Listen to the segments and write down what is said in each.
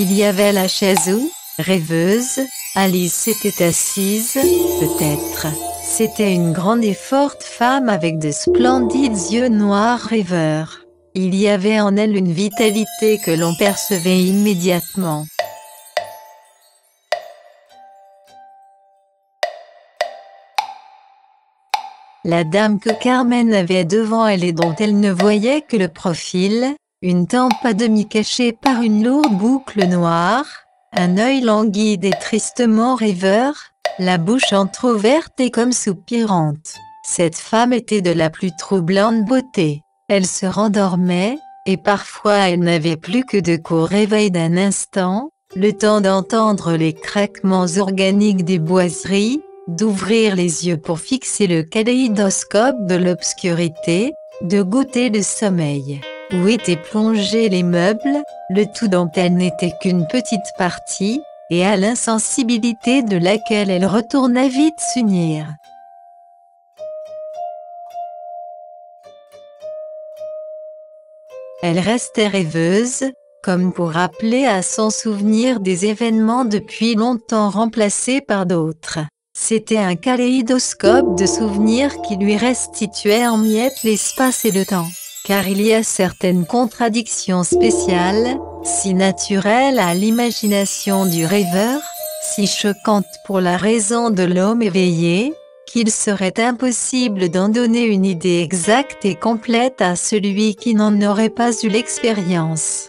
Il y avait la chaise où, rêveuse, Alice s'était assise, peut-être. C'était une grande et forte femme avec de splendides yeux noirs rêveurs. Il y avait en elle une vitalité que l'on percevait immédiatement. La dame que Carmen avait devant elle et dont elle ne voyait que le profil, une tempe à demi cachée par une lourde boucle noire, un œil languide et tristement rêveur, la bouche entr'ouverte et comme soupirante. Cette femme était de la plus troublante beauté. Elle se rendormait, et parfois elle n'avait plus que de courts réveils d'un instant, le temps d'entendre les craquements organiques des boiseries, d'ouvrir les yeux pour fixer le kaléidoscope de l'obscurité, de goûter le sommeil, où étaient plongés les meubles, le tout dont elle n'était qu'une petite partie, et à l'insensibilité de laquelle elle retourna vite s'unir. Elle restait rêveuse, comme pour rappeler à son souvenir des événements depuis longtemps remplacés par d'autres. C'était un kaléidoscope de souvenirs qui lui restituait en miettes l'espace et le temps. Car il y a certaines contradictions spéciales, si naturelles à l'imagination du rêveur, si choquantes pour la raison de l'homme éveillé, qu'il serait impossible d'en donner une idée exacte et complète à celui qui n'en aurait pas eu l'expérience.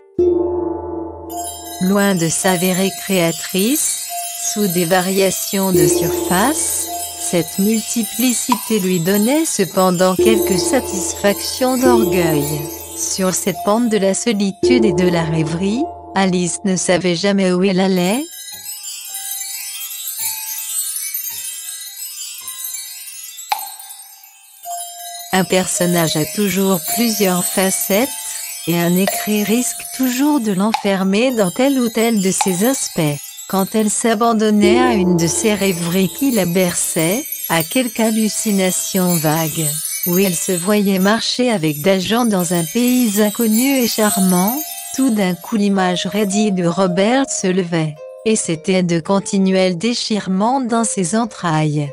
Loin de s'avérer créatrice, sous des variations de surface, cette multiplicité lui donnait cependant quelques satisfactions d'orgueil. Sur cette pente de la solitude et de la rêverie, Alice ne savait jamais où elle allait. Un personnage a toujours plusieurs facettes, et un écrit risque toujours de l'enfermer dans tel ou tel de ses aspects. Quand elle s'abandonnait à une de ces rêveries qui la berçaient, à quelque hallucination vague, où elle se voyait marcher avec d'agents dans un pays inconnu et charmant, tout d'un coup l'image raidie de Robert se levait, et c'était de continuels déchirements dans ses entrailles.